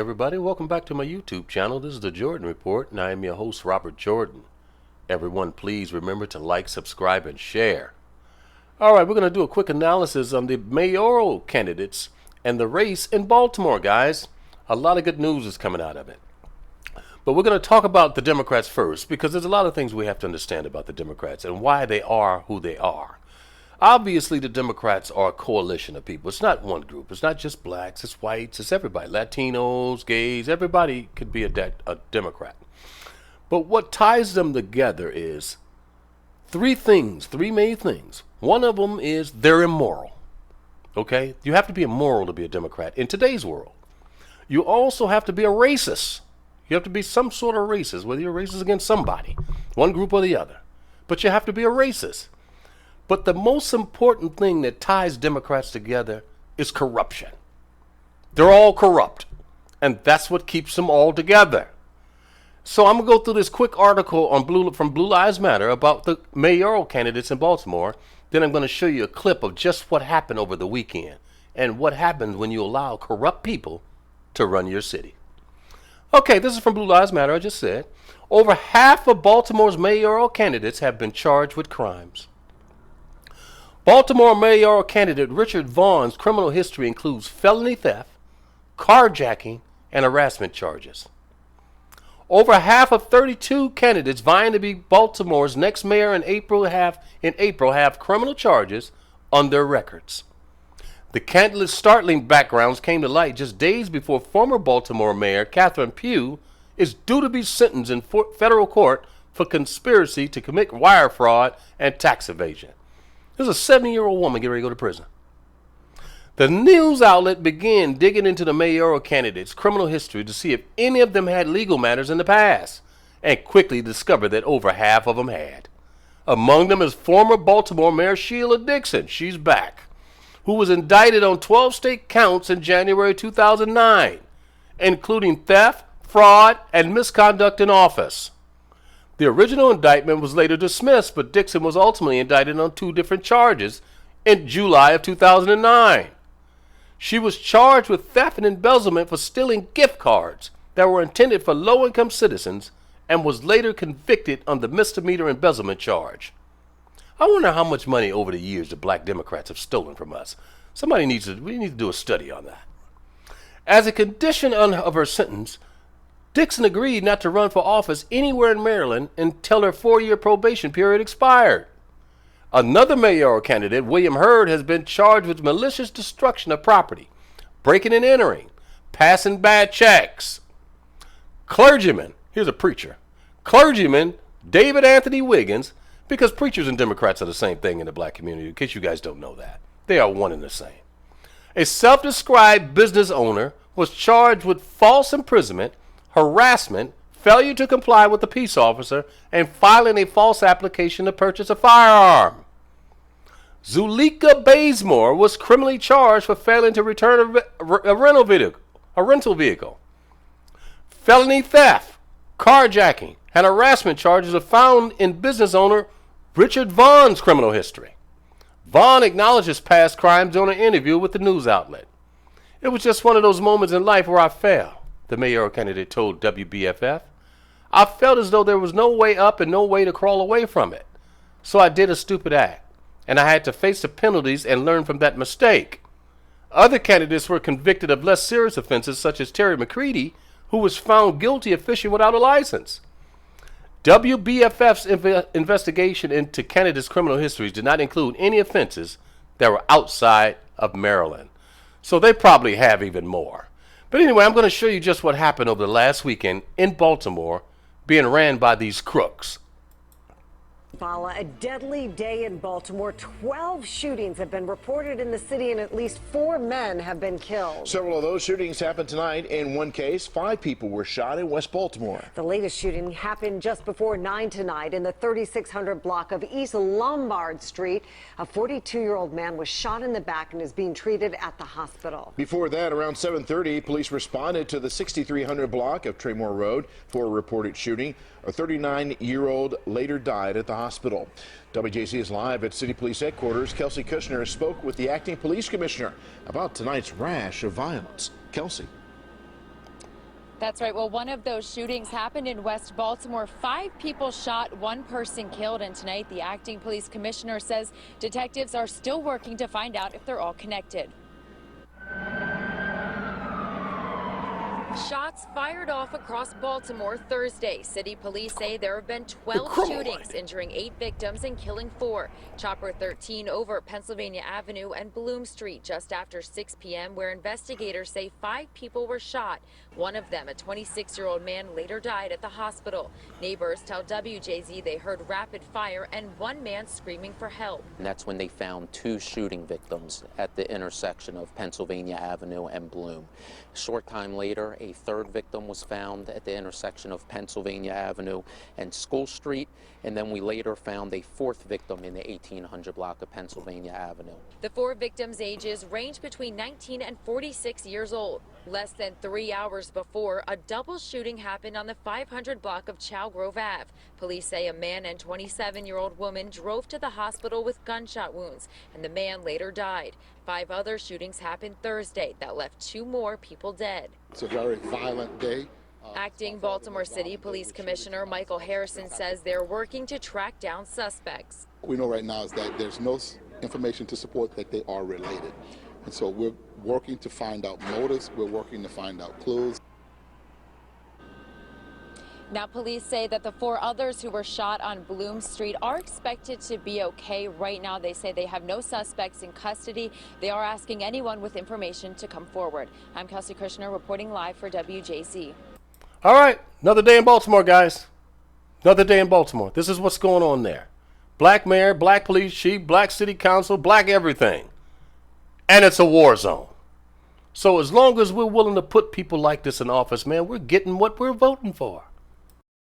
Everybody, welcome back to my YouTube channel. This is the Jordan Report, and I am your host, Robert Jordan. Everyone, please remember to like, subscribe, and share. All right, we're going to do a quick analysis on the mayoral candidates and the race in Baltimore, guys. A lot of good news is coming out of it. But we're going to talk about the Democrats first, because there's a lot of things we have to understand about the Democrats and why they are who they are. Obviously, the Democrats are a coalition of people. It's not one group. It's not just blacks. It's whites. It's everybody. Latinos, gays. Everybody could be a Democrat. But what ties them together is three main things. One of them is they're immoral. Okay? You have to be immoral to be a Democrat in today's world. You also have to be a racist. You have to be some sort of racist, whether you're racist against somebody, one group or the other. But you have to be a racist. But the most important thing that ties Democrats together is corruption. They're all corrupt, and that's what keeps them all together. So I'm going to go through this quick article on from Blue Lives Matter about the mayoral candidates in Baltimore. Then I'm going to show you a clip of just what happened over the weekend and what happens when you allow corrupt people to run your city. Okay, this is from Blue Lives Matter, I just said. Over half of Baltimore's mayoral candidates have been charged with crimes. Baltimore mayoral candidate Richard Vaughn's criminal history includes felony theft, carjacking, and harassment charges. Over half of 32 candidates vying to be Baltimore's next mayor in April have criminal charges on their records. The candidates' startling backgrounds came to light just days before former Baltimore Mayor Catherine Pugh is due to be sentenced in federal court for conspiracy to commit wire fraud and tax evasion. There's a 70-year-old woman getting ready to go to prison. The news outlet began digging into the mayoral candidates' criminal history to see if any of them had legal matters in the past, and quickly discovered that over half of them had. Among them is former Baltimore Mayor Sheila Dixon, she's back, who was indicted on 12 state counts in January 2009, including theft, fraud, and misconduct in office. The original indictment was later dismissed, but Dixon was ultimately indicted on 2 different charges in July of 2009. She was charged with theft and embezzlement for stealing gift cards that were intended for low-income citizens and was later convicted on the misdemeanor embezzlement charge. I wonder how much money over the years the black Democrats have stolen from us. We need to do a study on that. As a condition of her sentence, Dixon agreed not to run for office anywhere in Maryland until her 4-year probation period expired. Another mayoral candidate, William Hurd, has been charged with malicious destruction of property, breaking and entering, passing bad checks. Clergyman, here's a preacher. Clergyman David Anthony Wiggins, because preachers and Democrats are the same thing in the black community, in case you guys don't know that. They are one and the same. A self-described business owner was charged with false imprisonment, harassment, failure to comply with a peace officer, and filing a false application to purchase a firearm. Zuleika Bazemore was criminally charged for failing to return a rental vehicle. Felony theft, carjacking, and harassment charges are found in business owner Richard Vaughn's criminal history. Vaughn acknowledges past crimes during an interview with the news outlet. It was just one of those moments in life where I fell, the mayoral candidate told WBFF. I felt as though there was no way up and no way to crawl away from it. So I did a stupid act, and I had to face the penalties and learn from that mistake. Other candidates were convicted of less serious offenses, such as Terry McCready, who was found guilty of fishing without a license. WBFF's investigation into candidates' criminal histories did not include any offenses that were outside of Maryland. So they probably have even more. But anyway, I'm going to show you just what happened over the last weekend in Baltimore being ran by these crooks. A deadly day in Baltimore. 12 shootings have been reported in the city, and at least 4 men have been killed. Several of those shootings happened tonight. In one case, 5 people were shot in West Baltimore. The latest shooting happened just before 9 tonight in the 3600 block of East Lombard Street. A 42-year-old man was shot in the back and is being treated at the hospital. Before that, around 7:30, police responded to the 6300 block of Tremore Road for a reported shooting. A 39-year-old later died at the hospital. WJC is live at City Police Headquarters. Kelsey Kushner spoke with the acting police commissioner about tonight's rash of violence. Kelsey. That's right. Well, one of those shootings happened in West Baltimore. 5 people shot, 1 person killed. And tonight, the acting police commissioner says detectives are still working to find out if they're all connected. Shots fired off across Baltimore Thursday. City police say there have been 12 shootings, injuring 8 victims and killing 4. Chopper 13 over Pennsylvania Avenue and Bloom Street just after 6 p.m., where investigators say 5 people were shot. One of them, a 26-year-old man, later died at the hospital. Neighbors tell WJZ they heard rapid fire and 1 man screaming for help. And that's when they found 2 shooting victims at the intersection of Pennsylvania Avenue and Bloom. A short time later, a 3rd victim was found at the intersection of Pennsylvania Avenue and School Street, and then we later found a 4th victim in the 1800 block of Pennsylvania Avenue. The 4 victims' ages range between 19 and 46 years old. Less than 3 hours before, a double shooting happened on the 500 block of Chow Grove Ave. Police say a man and 27-year-old woman drove to the hospital with gunshot wounds, and the man later died. 5 other shootings happened Thursday that left 2 more people dead. It's a very violent day. Acting Baltimore City Police Commissioner Michael Harrison says they're working to track down suspects. What we know right now is that there's no information to support that they are related. And so we're working to find out motives, we're working to find out clues. Now, police say that the 4 others who were shot on Bloom Street are expected to be okay. Right now, they say they have no suspects in custody. They are asking anyone with information to come forward. I'm Kelsey Krishner reporting live for WJC. All right, another day in Baltimore, guys. Another day in Baltimore. This is what's going on there. Black mayor, black police chief, black city council, black everything. And it's a war zone. So as long as we're willing to put people like this in office, man, we're getting what we're voting for.